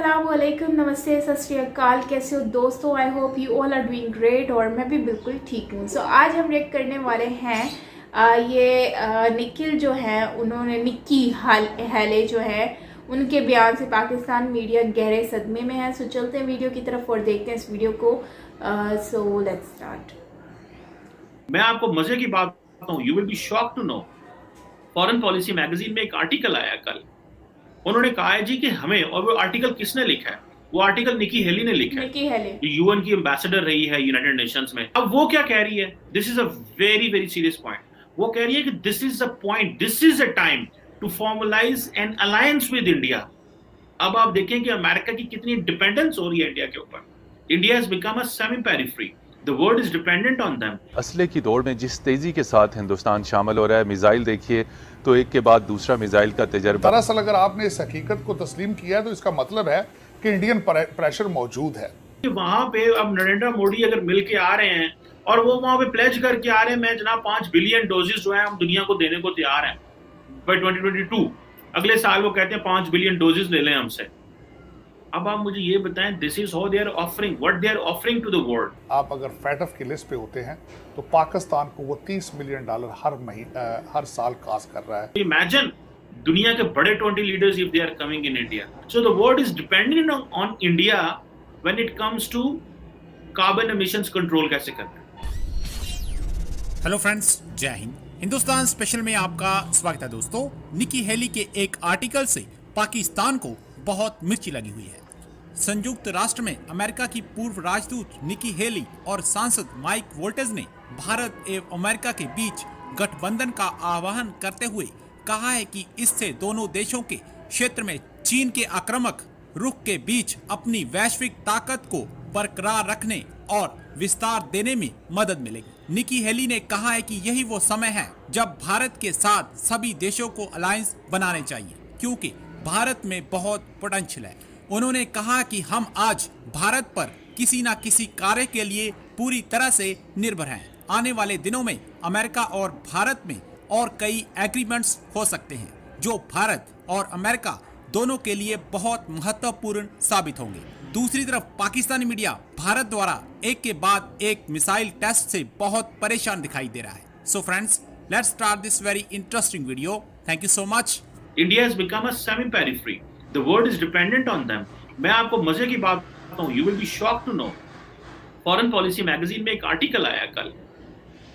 अस्सलाम वालेकुम, नमस्ते, सत श्री अकाल। कैसे हो दोस्तों? I hope you all are doing great और मैं भी बिल्कुल ठीक हूँ। सो आज हम रिएक्ट करने वाले हैं निखिल जो है, उन्होंने निक्की हैले जो है उनके बयान से पाकिस्तान मीडिया गहरे सदमे में है। सो चलते हैं वीडियो की तरफ और देखते हैं इस वीडियो को। So let's start. मैं आपको मजे की बात बताऊं, you will be shocked to know, foreign policy magazine में एक आर्टिकल आया कल। उन्होंने कहा है जी कि हमें, और वो आर्टिकल किसने लिखा है? वो आर्टिकल निकी हेली ने लिखा है। निक्की हैले यूएन की एम्बेसडर रही है यूनाइटेड नेशंस में। अब वो क्या कह रही है? This is a very very serious point. वो कह रही है कि this is the point, this is a time to formalise an alliance with India. अब आप देखें कि अमेरिका की कितनी डिपेंडेंस हो रही है इंडिया के ऊपर। India has become a semi periphery, the world is dependent on them. असले की दौड़ में जिस तेजी के साथ हिंदुस्तान शामिल हो रहा है, मिसाइल देखिए तो एक के बाद दूसरा मिसाइल का तजर्बा। दरअसल अगर आपने इस हकीकत को तस्लीम किया है तो इसका मतलब है कि इंडियन प्रेशर मौजूद है। वहां पे अब नरेंद्र मोदी अगर मिल के आ रहे हैं और वो वहां पे प्लेज करके आ रहे हैं, मैं जनाब 5 बिलियन डोजेस जो है हम दुनिया को देने को तैयार हैं बाय 2022। अगले साल वो कहते हैं 5 बिलियन डोजेस ले लें हमसे। अब आप मुझे ये बताएं, this is how they are offering, what they are offering to the world. आप अगर फैटफ की लिस्ट पे होते हैं तो पाकिस्तान को वो $30 मिलियन हर साल कास्ट कर रहा है। इमेजिन दुनिया के बड़े 20 leaders if they are coming in India. So the world is dependent on India when it comes to carbon emissions control कैसे करना है। हेलो फ्रेंड्स, जय हिंद। हिंदुस्तान स्पेशल में आपका स्वागत है दोस्तों। निकी हेली के एक आर्टिकल से पाकिस्तान को बहुत मिर्ची लगी हुई है। संयुक्त राष्ट्र में अमेरिका की पूर्व राजदूत निकी हेली और सांसद माइक वोल्टेज ने भारत एवं अमेरिका के बीच गठबंधन का आह्वान करते हुए कहा है कि इससे दोनों देशों के क्षेत्र में चीन के आक्रामक रुख के बीच अपनी वैश्विक ताकत को बरकरार रखने और विस्तार देने में मदद मिलेगी। निकी हेली ने कहा है कि यही वो समय है जब भारत के साथ सभी देशों को अलायंस बनाने चाहिए, क्योंकि भारत में बहुत पोटेंशियल है। उन्होंने कहा कि हम आज भारत पर किसी न किसी कार्य के लिए पूरी तरह से निर्भर हैं। आने वाले दिनों में अमेरिका और भारत में और कई एग्रीमेंट्स हो सकते हैं जो भारत और अमेरिका दोनों के लिए बहुत महत्वपूर्ण साबित होंगे। दूसरी तरफ पाकिस्तानी मीडिया भारत द्वारा एक के बाद एक मिसाइल टेस्ट से बहुत परेशान दिखाई दे रहा है। So friends, let's start this very interesting video. Thank you so much. India has become a semi-periphery. The world is dependent on them. मैं आपको मजे की बात बताऊं, you will be shocked to know, foreign policy magazine में एक article आया कल।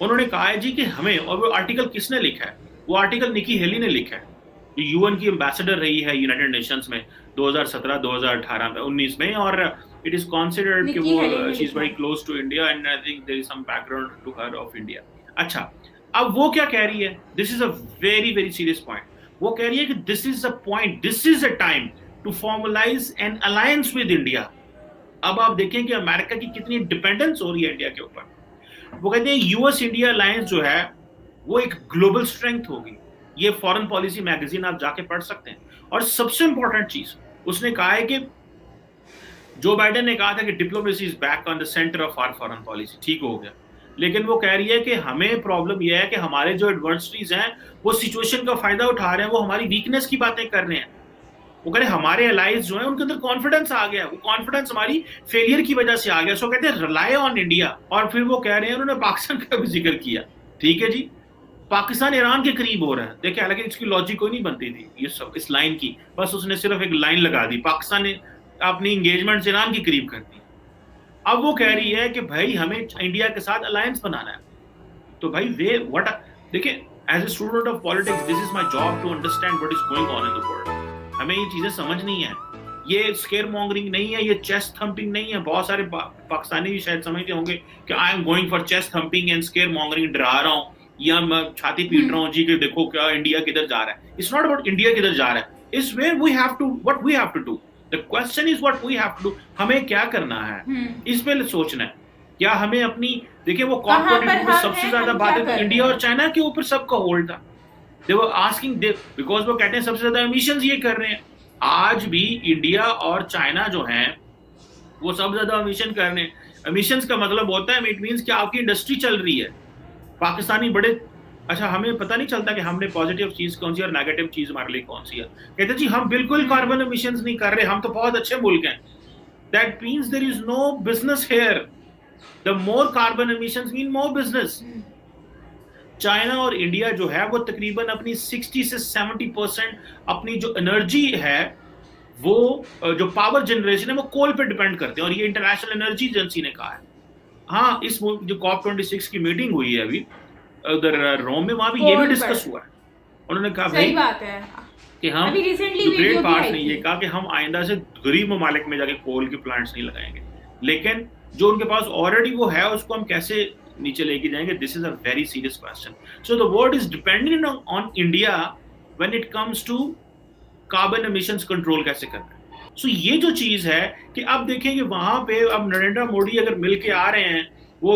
उन्होंने कहा है जी कि हमें, और वो आर्टिकल किसने लिखा है? वो आर्टिकल निकी हेली ने लिखा है। यूएन की एम्बेसडर रही है यूनाइटेड नेशंस में 2017, 2018 में, 19 में, और इट इज कॉन्सिडर्ड कि वो she is very close to India and I think there is some background to her of India. अच्छा, अब वो क्या कह रही है? This is a very very serious point. वो कह रही है कि this is a point, this is a time to formalise an alliance with India. अब आप देखें कि अमेरिका की कितनी डिपेंडेंस हो रही है इंडिया के ऊपर। वो कहते हैं यूएस इंडिया अलायंस जो है वो एक ग्लोबल स्ट्रेंथ होगी। ये फॉरेन पॉलिसी मैगजीन आप जाके पढ़ सकते हैं। और सबसे इंपॉर्टेंट चीज उसने कहा है कि जो बाइडेन ने कहा था कि diplomacy is back on the centre of our foreign policy, ठीक हो गया। लेकिन वो कह रही है कि हमें प्रॉब्लम यह है कि हमारे जो एडवर्सरीज हैं वो सिचुएशन का फायदा उठा रहे हैं, वो हमारी वीकनेस की बातें कर रहे हैं। वो कह रहे हैं हमारे एलाइज जो हैं उनके अंदर कॉन्फिडेंस आ गया, वो कॉन्फिडेंस हमारी फेलियर की वजह से आ गया। सो कहते हैं रिलाय ऑन इंडिया। और फिर वो कह रहे हैं, उन्होंने पाकिस्तान का भी जिक्र किया। ठीक है जी, पाकिस्तान ईरान के करीब हो रहा है। देखिए, हालांकि इसकी लॉजिक कोई नहीं बनती थी ये सब इस लाइन की, बस उसने सिर्फ एक लाइन लगा दी, पाकिस्तान ने अपनी इंगेजमेंट ईरान के करीब कर दी। अब वो कह रही है कि भाई हमें इंडिया के साथ अलायंस बनाना है। तो भाई वे व्हाट, देखिए, as a student of politics this is my job to understand what is going on in the world. हमें ये चीजें समझनी है। ये स्केयर मॉन्गरिंग नहीं है, ये चेस्ट थंपिंग नहीं है। बहुत सारे पाकिस्तानी भी शायद समझते होंगे कि I am going for chest thumping and square mongering, डरा रहा हूँ या मैं छाती पीट रहा हूँ जी कि देखो क्या इंडिया किधर जा रहा है। इट्स नॉट अबाउट इंडिया किधर जा रहा है, it's where we have to, what we have to do. The question is what we have to do. हमें क्या करना है, इस पे सोचना है। क्या हमें अपनी, देखिए वो कॉप22 में सबसे ज्यादा बात है इंडिया और चाइना के ऊपर सबका होल्ड था। दे वर आस्किंग, बिकॉज वो कहते हैं सबसे ज्यादा एमिशंस ये कर रहे हैं। आज भी इंडिया और चाइना जो हैं वो सबसे ज्यादा एमिशन कर रहे हैं। एमिशंस का मतलब होता है, इट मींस कि आपकी इंडस्ट्री चल रही है। पाकिस्तानी बड़े अच्छा हमें पता नहीं चलता कि हमने पॉजिटिव चीज कौन सी और नेगेटिव चीज हमारे लिए कौन सी है। कहते जी हम बिल्कुल कार्बन एमिशंस नहीं कर रहे, हम तो बहुत अच्छे मुल्क हैं। That means there is no business here. The more carbon emissions mean more business. China और इंडिया जो है वो तकरीबन अपनी 60 से 70% अपनी जो एनर्जी है, वो जो पावर जनरेशन है वो कोल पे डिपेंड करते हैं, और ये इंटरनेशनल एनर्जी एजेंसी ने कहा है। हाँ, इस जो COP26 की मीटिंग हुई है अभी उधर रोम में, वहां भी ये भी डिस्कस हुआ है। उन्होंने कहा सही बात है कि हम अभी रिसेंटली जो ग्रेट वीडियो भी पार्ट आई ने ये थी। कहा कि हम आइंदा से गरीब ममालिक में जाके कोल के प्लांट्स नहीं लगाएंगे, लेकिन जो उनके पास ऑलरेडी वो है उसको हम कैसे नीचे लेके जाएंगे? This is a very serious question. So the world is dependent on India when it comes to carbon emissions control कैसे करना है। सो ये जो चीज है कि अब देखें कि वहां पे अब नरेंद्र मोदी अगर मिल के आ रहे हैं, वो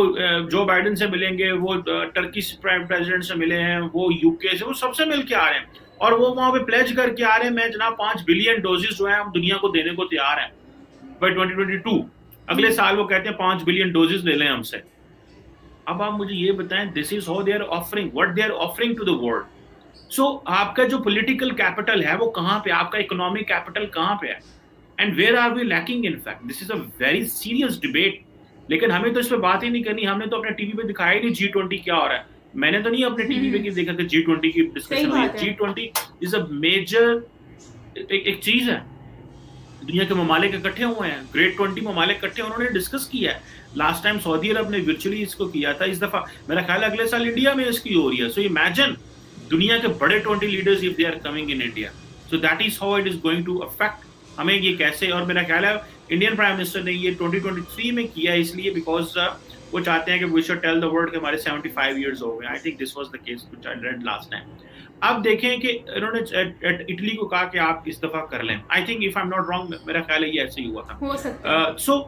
जो बाइडेन से मिलेंगे, वो टर्की प्रेसिडेंट से मिले हैं, वो यूके से, वो सबसे मिल के आ रहे हैं, और वो वहां पे प्लेज करके आ रहे हैं मैं जनाब 5 बिलियन डोजेस जो है हम दुनिया को देने को तैयार हैं बाय 2022। अगले साल वो कहते हैं 5 बिलियन डोजेस ले लें हमसे। अब आप मुझे ये बताएं, this is how they are offering, what they are offering to the world. So आपका जो पॉलिटिकल कैपिटल है वो कहाँ पे, आपका इकोनॉमिक कैपिटल कहाँ पे है, and where are we lacking? In fact this is a very serious debate. लेकिन हमें तो इस पर बात ही नहीं करनी, हमने तो अपने टीवी पे दिखाया ही नहीं G20 क्या हो रहा है। मैंने तो नहीं अपने टीवी पे देखा कि G20 की डिस्कशन हुई है। G20 इज अ मेजर एक चीज है, दुनिया के ममालिक इकट्ठे हुए हैं, ग्रेट 20 ममालिक इकट्ठे, उन्होंने डिस्कस किया है। लास्ट टाइम सऊदी अरब ने वर्चुअली इसको किया था, इस दफा मेरा ख्याल है अगले साल इंडिया में इसकी हो रही है। सो इमेजिन दुनिया के बड़े 20 leaders if they are coming in India, so that is how it is going to affect हमें ये कैसे। और मेरा ख्याल है इंडियन प्राइम मिनिस्टर ने ये 2023 में किया है, इसलिए बिकॉज वो चाहते हैं कि we should tell the world कि हमारे 75 इयर्स हो गए। I think this was the case which I read last time. अब देखें कि इन्होंने इटली को कहा कि आप इस दफा कर लें। I think if I am not wrong, मेरा ख्याल है ये ऐसे ही हुआ था, हो सकता है। So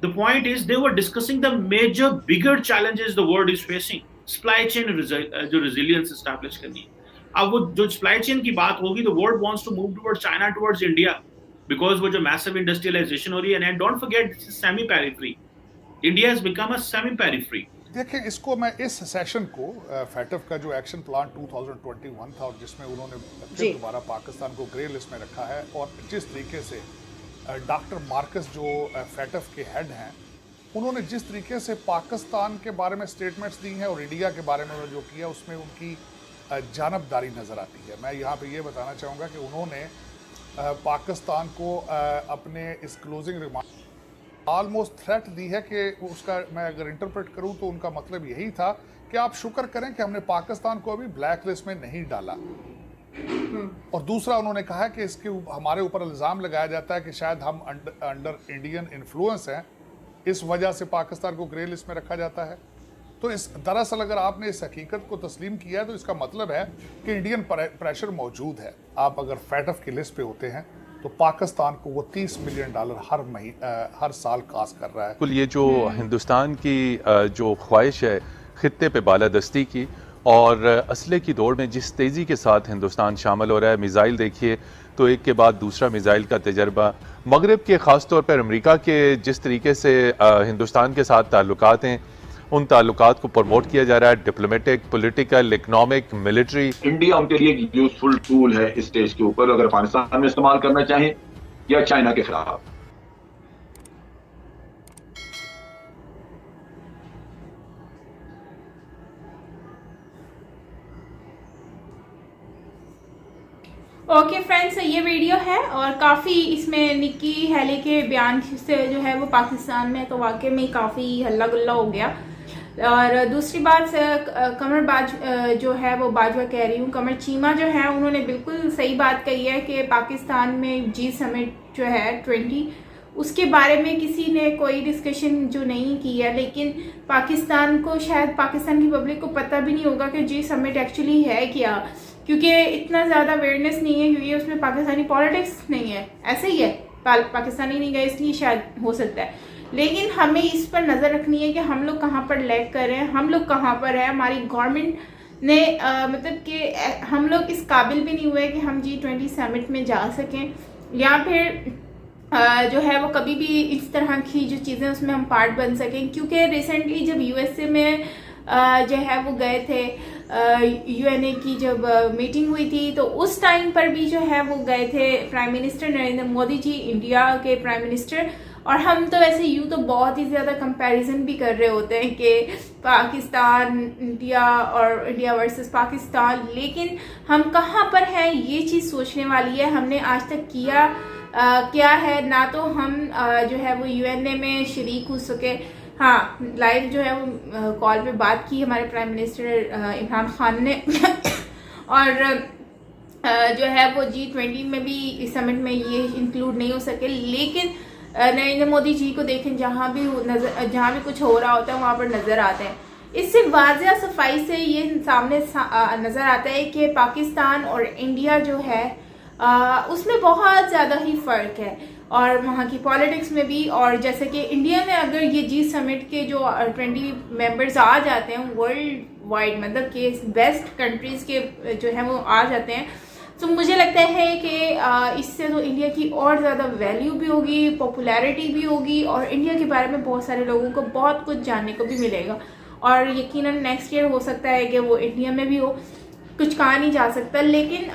the point is they were discussing the major bigger challenges the world is facing. Supply chain जो रेजिलियंस एस्टैब्लिश करनी है। अब वो जो सप्लाई चेन की बात होगी, the world wants to move towards China, towards India, because वो जो मैसिव इंडस्ट्रियलाइजेशन हो रही है। And don't forget this is semi periphery, India has become a semi periphery. देखिए, इसको मैं इस सेशन को फैटफ का जो एक्शन प्लान 2021 था, और जिसमें उन्होंने फिर दोबारा पाकिस्तान को ग्रे लिस्ट में रखा है, और जिस तरीके से डॉक्टर मार्कस जो फैटफ के हेड हैं, उन्होंने जिस तरीके से पाकिस्तान के बारे में स्टेटमेंट्स दी हैं और इंडिया के बारे में उन्होंने जो किया, उसमें उनकी जानबदारी नज़र आती है। मैं यहाँ पे ये बताना चाहूँगा कि उन्होंने पाकिस्तान को अपने इस क्लोजिंग रिमार्क ऑलमोस्ट थ्रेट दी है कि उसका मैं अगर इंटरप्रेट करूं तो उनका मतलब यही था कि आप शुक्र करें कि हमने पाकिस्तान को अभी ब्लैक लिस्ट में नहीं डाला। और दूसरा उन्होंने कहा कि इसके हमारे ऊपर इल्ज़ाम लगाया जाता है कि शायद हम अंडर इंडियन इन्फ्लुएंस हैं, इस वजह से पाकिस्तान को ग्रे लिस्ट में रखा जाता है। तो इस दरअसल अगर आपने इस हकीकत को तस्लीम किया है तो इसका मतलब है कि इंडियन प्रेशर मौजूद है। आप अगर फैटफ की लिस्ट पे होते हैं तो पाकिस्तान को वो $30 मिलियन हर साल कास्ट कर रहा है। बिल्कुल, ये जो हिंदुस्तान की जो ख्वाहिश है खित्ते पे बालादस्ती की और असले की दौड़ में जिस तेज़ी के साथ हिंदुस्तान शामिल हो रहा है, मिसाइल देखिए तो एक के बाद दूसरा मिसाइल का तजर्बा, मगरब के ख़ास तौर पर अमेरिका के जिस तरीके से हिंदुस्तान के साथ ताल्लुकात हैं, उन ताल्लुकात को प्रमोट किया जा रहा है, diplomatic, political, economic, military. India उनके लिए एक यूजफुल टूल है इस स्टेज के ऊपर, अगर अफगानिस्तान में इस्तेमाल करना चाहें या चाइना के खिलाफ। ओके फ्रेंड्स, ये वीडियो है और काफ़ी इसमें निक्की हैली के बयान से जो है वो पाकिस्तान में तो वाकई में काफ़ी हल्ला गुल्ला हो गया। और दूसरी बात कमर जो है वो बाजवा कह रही हूँ, कमर चीमा जो है उन्होंने बिल्कुल सही बात कही है कि पाकिस्तान में जी समिट जो है 20 उसके बारे में किसी ने कोई डिस्कशन जो नहीं की है, लेकिन पाकिस्तान को शायद पाकिस्तान की पब्लिक को पता भी नहीं होगा कि जी समिट एक्चुअली है क्या, क्योंकि इतना ज़्यादा अवेयरनेस नहीं है, क्योंकि उसमें पाकिस्तानी पॉलिटिक्स नहीं है, ऐसे ही है, पाकिस्तानी नहीं गए इसलिए शायद हो सकता है। लेकिन हमें इस पर नज़र रखनी है कि हम लोग कहाँ पर लैग कर रहे हैं, हम लोग कहाँ पर है, हमारी गवर्नमेंट ने मतलब कि हम लोग इस काबिल भी नहीं हुए कि हम G20 समिट में जा सकें, या फिर जो है वो कभी भी इस तरह की जो चीज़ें उसमें हम पार्ट बन सकें। क्योंकि रिसेंटली जब USA में जो है वो गए थे यूएनए की जब मीटिंग हुई थी तो उस टाइम पर भी जो है वो गए थे prime minister Narendra Modi ji, India के प्राइम मिनिस्टर। और हम तो वैसे यूँ तो बहुत ही ज़्यादा कंपैरिजन भी कर रहे होते हैं कि पाकिस्तान इंडिया और इंडिया वर्सेस पाकिस्तान, लेकिन हम कहाँ पर हैं ये चीज़ सोचने वाली है। हमने आज तक किया क्या है, ना तो हम जो है वो यूएनए में शरीक हो सके। हाँ, लाइव जो है वो कॉल पे बात की हमारे प्राइम मिनिस्टर इमरान खान ने और जो है वो G20 में भी इस समिट में ये इंक्लूड नहीं हो सके। लेकिन नरेंद्र मोदी जी को देखें, जहाँ भी कुछ हो रहा होता है वहाँ पर नज़र आते हैं। इससे वाज़िया सफाई से ये सामने नज़र आता है कि पाकिस्तान और इंडिया जो है उसमें बहुत ज़्यादा ही फ़र्क है, और वहाँ की पॉलिटिक्स में भी। और जैसे कि इंडिया में अगर ये G समिट के जो 20 मेंबर्स आ जाते हैं वर्ल्ड वाइड, मतलब कि बेस्ट कंट्रीज़ के जो है वो आ जाते हैं, तो मुझे लगता है कि इससे तो इंडिया की और ज़्यादा वैल्यू भी होगी, पॉपुलैरिटी भी होगी, और इंडिया के बारे में बहुत सारे लोगों को बहुत कुछ जानने को भी मिलेगा। और यकीनन नेक्स्ट ईयर हो सकता है कि वो इंडिया में भी हो, कुछ कहा नहीं जा सकता। लेकिन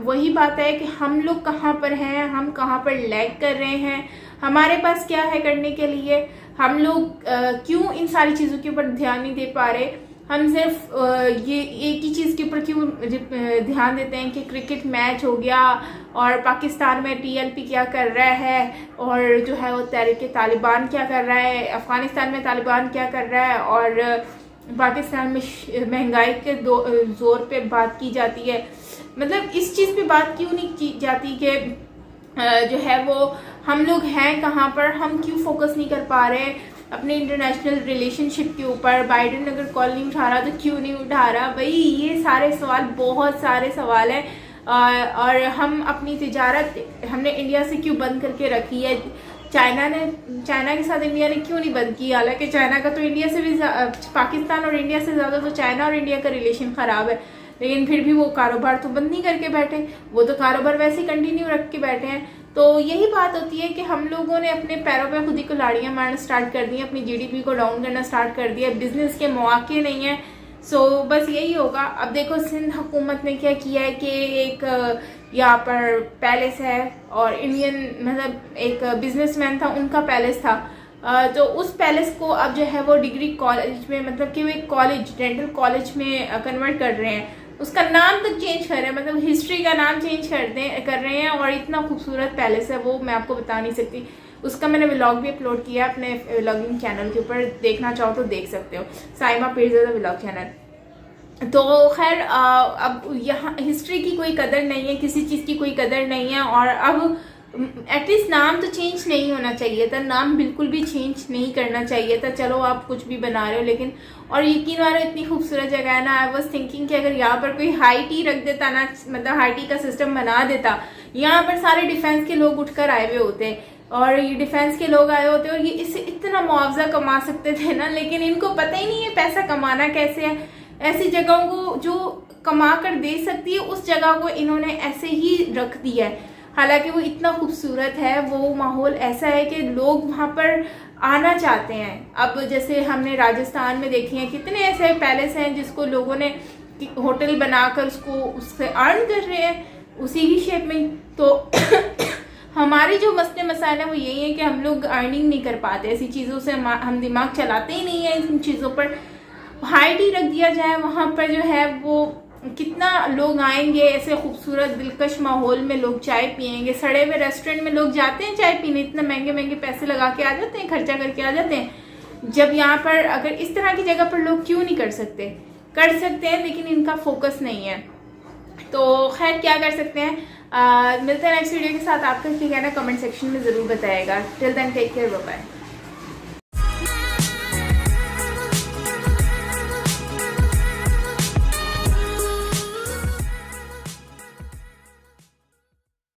वही बात है कि हम लोग कहाँ पर हैं, हम कहाँ पर लैग कर रहे हैं, हमारे पास क्या है करने के लिए, हम लोग क्यों इन सारी चीज़ों के ऊपर ध्यान नहीं दे पा रहे। हम सिर्फ ये एक ही चीज़ के ऊपर क्यों ध्यान देते हैं कि क्रिकेट मैच हो गया और पाकिस्तान में TLP क्या कर रहा है, और जो है वो तहरीक तालिबान क्या कर रहा है, अफ़गानिस्तान में तालिबान क्या कर रहा है, और पाकिस्तान में महंगाई के जोर पे बात की जाती है। मतलब इस चीज़ पे बात क्यों नहीं की जाती कि जो है वो हम लोग हैं कहाँ पर, हम क्यों फोकस नहीं कर पा रहे अपने इंटरनेशनल रिलेशनशिप के ऊपर। बाइडेन अगर कॉल नहीं उठा रहा तो क्यों नहीं उठा रहा भाई, ये सारे सवाल, बहुत सारे सवाल हैं। और हम अपनी तिजारत हमने इंडिया से क्यों बंद करके रखी है, चाइना के साथ इंडिया ने क्यों नहीं बंद की, हालांकि चाइना का तो इंडिया से भी, पाकिस्तान और इंडिया से ज़्यादा तो चाइना और इंडिया का रिलेशन ख़राब है, लेकिन फिर भी वो कारोबार तो बंद नहीं करके बैठे, वो तो कारोबार वैसे ही कंटिन्यू रख के बैठे हैं। तो यही बात होती है कि हम लोगों ने अपने पैरों पे खुद ही को लाड़ियाँ मारना स्टार्ट कर दी हैं, अपनी GDP को डाउन करना स्टार्ट कर दिया, बिजनेस के मौके नहीं है। सो बस यही होगा। अब देखो सिंध हुकूमत ने क्या किया है कि एक यहाँ पर पैलेस है, और इंडियन मतलब एक बिजनेसमैन था, उनका पैलेस था, तो उस पैलेस को अब जो है वो डिग्री कॉलेज में, मतलब कि वो एक कॉलेज, डेंटल कॉलेज में कन्वर्ट कर रहे हैं। उसका नाम तक चेंज कर रहे हैं, मतलब हिस्ट्री का नाम चेंज कर रहे हैं, और इतना खूबसूरत पैलेस है वो, मैं आपको बता नहीं सकती। उसका मैंने व्लॉग भी अपलोड किया अपने व्लॉगिंग चैनल के ऊपर, देखना चाहो तो देख सकते हो, साइमा पीरज़ादा व्लॉग चैनल। तो खैर अब यहाँ हिस्ट्री की कोई कदर नहीं है, किसी चीज़ की कोई कदर नहीं है, और अब एटलीस्ट नाम तो चेंज नहीं होना चाहिए था, नाम बिल्कुल भी चेंज नहीं करना चाहिए था। चलो आप कुछ भी बना रहे हो, लेकिन और यकीन मानो इतनी खूबसूरत जगह है ना, आई वाज थिंकिंग कि अगर यहाँ पर कोई हाई टी रख देता ना, मतलब हाई टी का सिस्टम बना देता, यहाँ पर सारे डिफेंस के लोग उठकर आए हुए होते, और ये डिफेंस के लोग आए होते, और ये इससे इतना मुआवजा कमा सकते थे ना, लेकिन इनको पता ही नहीं है पैसा कमाना कैसे है। ऐसी जगहों को जो कमा कर दे सकती है, उस जगह को इन्होंने ऐसे ही रख दिया है। हालांकि वो इतना खूबसूरत है, वो माहौल ऐसा है कि लोग वहाँ पर आना चाहते हैं। अब जैसे हमने राजस्थान में देखे हैं कितने ऐसे पैलेस हैं जिसको लोगों ने होटल बनाकर उससे अर्न कर रहे हैं उसी ही शेप में। तो हमारी जो मसले मसाइल है वो यही है कि हम लोग अर्निंग नहीं कर पाते, ऐसी चीज़ों से हम दिमाग चलाते ही नहीं है। इन चीज़ों पर हाई टी रख दिया जाए, वहाँ पर जो है वो कितना लोग आएंगे, ऐसे खूबसूरत दिलकश माहौल में लोग चाय पियेंगे। सड़े हुए रेस्टोरेंट में लोग जाते हैं चाय पीने, इतने महंगे महंगे पैसे लगा के आ जाते हैं, खर्चा करके आ जाते हैं। जब यहाँ पर अगर इस तरह की जगह पर लोग क्यों नहीं कर सकते, कर सकते हैं, लेकिन इनका फोकस नहीं है। तो खैर क्या कर सकते हैं, मिलते हैं नेक्स्ट वीडियो के साथ। आपका क्या कहना कमेंट सेक्शन में ज़रूर बताएगा। Till then take care, bye bye.